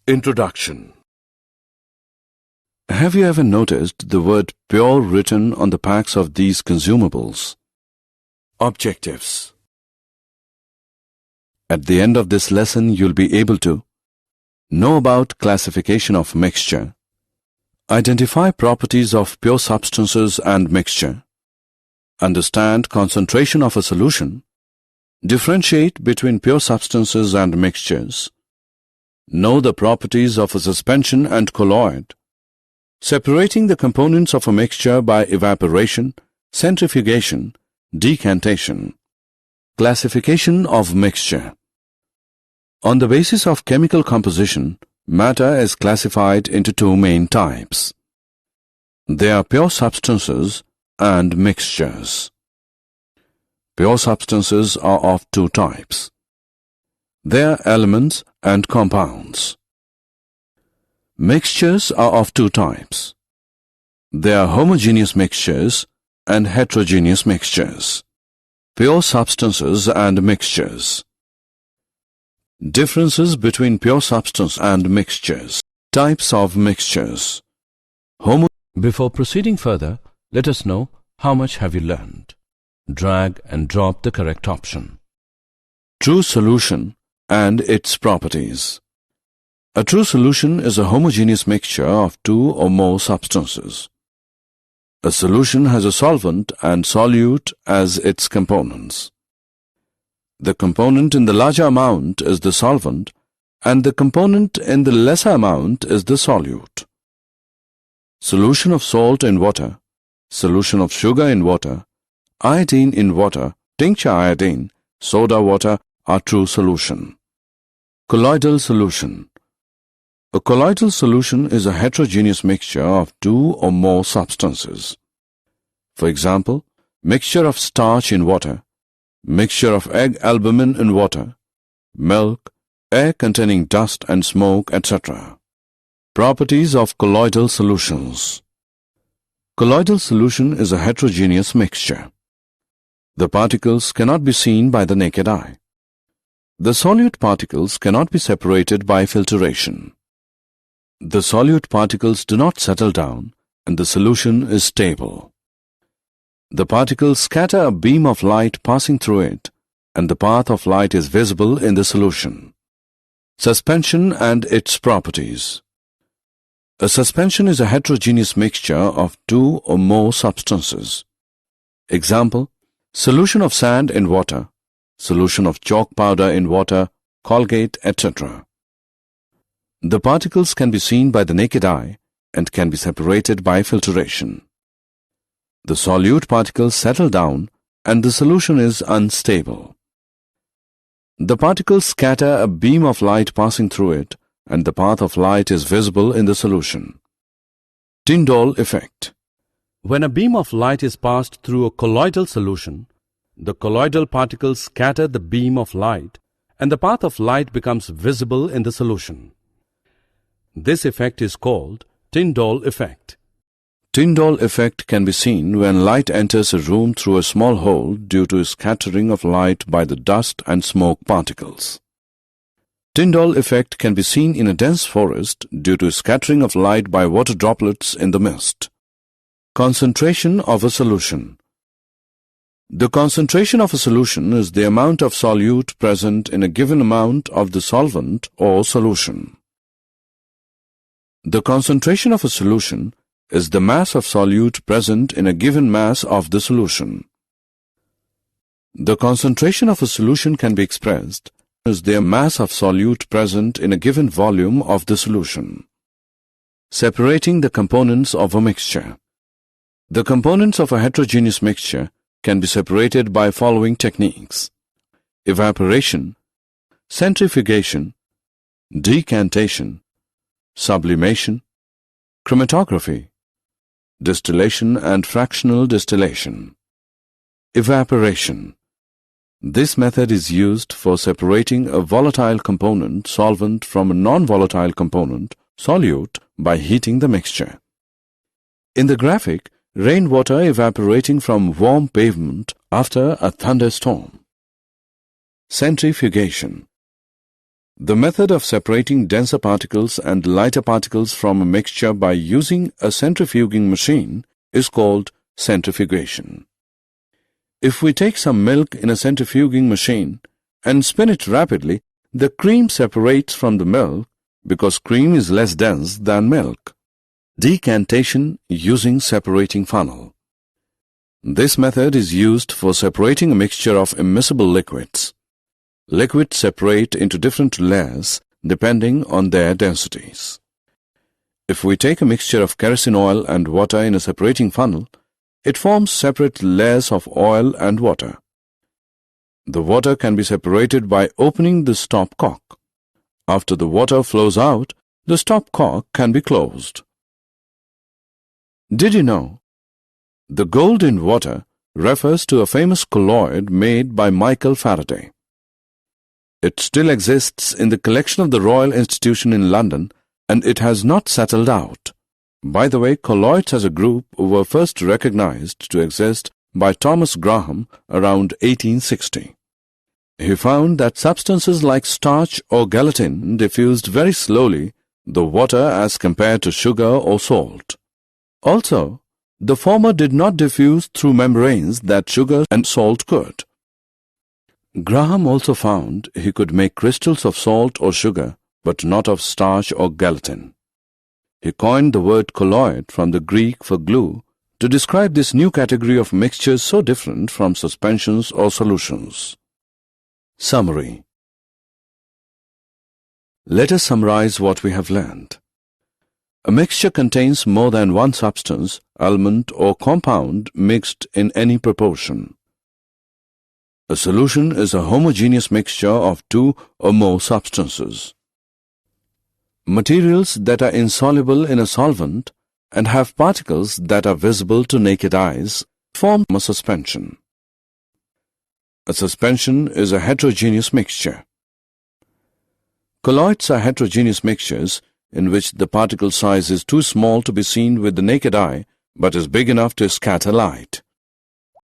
Introduction. Have you ever noticed the word pure written on the packs of these consumables? Objectives. At the end of this lesson, you'll be able to know about classification of mixture, identify properties of pure substances and mixture, understand concentration of a solution, differentiate between pure substances and mixtures, know the properties of a suspension and colloid, separating the components of a mixture by evaporation, centrifugation, decantation. Classification of mixture. On the basis of chemical composition, matter is classified into two main types. They are pure substances and mixtures. Pure substances are of two types. They are elements and compounds. Mixtures are of two types. They are homogeneous mixtures and heterogeneous mixtures. Pure substances and mixtures. Differences between pure substance and mixtures. Types of mixtures. Before proceeding further, let us know how much have you learned. Drag and drop the correct option. True solution and its properties. A true solution is a homogeneous mixture of two or more substances. A solution has a solvent and solute as its components. The component in the larger amount is the solvent, and the component in the lesser amount is the solute. Solution of salt in water, solution of sugar in water, iodine in water, tincture iodine, soda water are true solution. Colloidal solution. A colloidal solution is a heterogeneous mixture of two or more substances. For example, mixture of starch in water, mixture of egg albumin in water, milk, air containing dust and smoke, etc. Properties of colloidal solutions. Colloidal solution is a heterogeneous mixture. The particles cannot be seen by the naked eye. The solute particles cannot be separated by filtration. The solute particles do not settle down and the solution is stable. The particles scatter a beam of light passing through it and the path of light is visible in the solution. Suspension and its properties. A suspension is a heterogeneous mixture of two or more substances. Example, solution of sand in water, solution of chalk powder in water, Colgate, etc. The particles can be seen by the naked eye and can be separated by filtration. The solute particles settle down and the solution is unstable. The particles scatter a beam of light passing through it and the path of light is visible in the solution. Tyndall effect. When a beam of light is passed through a colloidal solution, the colloidal particles scatter the beam of light and the path of light becomes visible in the solution. This effect is called Tyndall effect. Tyndall effect can be seen when light enters a room through a small hole due to scattering of light by the dust and smoke particles. Tyndall effect can be seen in a dense forest due to scattering of light by water droplets in the mist. Concentration of a solution. The concentration of a solution is the amount of solute present in a given amount of the solvent or solution. The concentration of a solution is the mass of solute present in a given mass of the solution. The concentration of a solution can be expressed as the mass of solute present in a given volume of the solution. Separating the components of a mixture. The components of a heterogeneous mixture can be separated by following techniques: evaporation, centrifugation, decantation, sublimation, chromatography, distillation and fractional distillation. Evaporation. This method is used for separating a volatile component solvent from a non-volatile component solute by heating the mixture. In the graphic, rainwater evaporating from warm pavement after a thunderstorm. Centrifugation. The method of separating denser particles and lighter particles from a mixture by using a centrifuging machine is called centrifugation. If we take some milk in a centrifuging machine and spin it rapidly, the cream separates from the milk because cream is less dense than milk. Decantation using separating funnel. This method is used for separating a mixture of immiscible liquids. Liquids separate into different layers depending on their densities. If we take a mixture of kerosene oil and water in a separating funnel, it forms separate layers of oil and water. The water can be separated by opening the stopcock. After the water flows out, the stopcock can be closed. Did you know? The gold in water refers to a famous colloid made by Michael Faraday. It still exists in the collection of the Royal Institution in London, and it has not settled out. By the way, colloids as a group were first recognized to exist by Thomas Graham around 1860. He found that substances like starch or gelatin diffused very slowly the water as compared to sugar or salt. Also, the former did not diffuse through membranes that sugar and salt could. Graham also found he could make crystals of salt or sugar, but not of starch or gelatin. He coined the word colloid from the Greek for glue to describe this new category of mixtures so different from suspensions or solutions. Summary. Let us summarize what we have learned. A mixture contains more than one substance, element or compound mixed in any proportion. A solution is a homogeneous mixture of two or more substances. Materials that are insoluble in a solvent and have particles that are visible to naked eyes form a suspension. A suspension is a heterogeneous mixture. Colloids are heterogeneous mixtures in which the particle size is too small to be seen with the naked eye but is big enough to scatter light.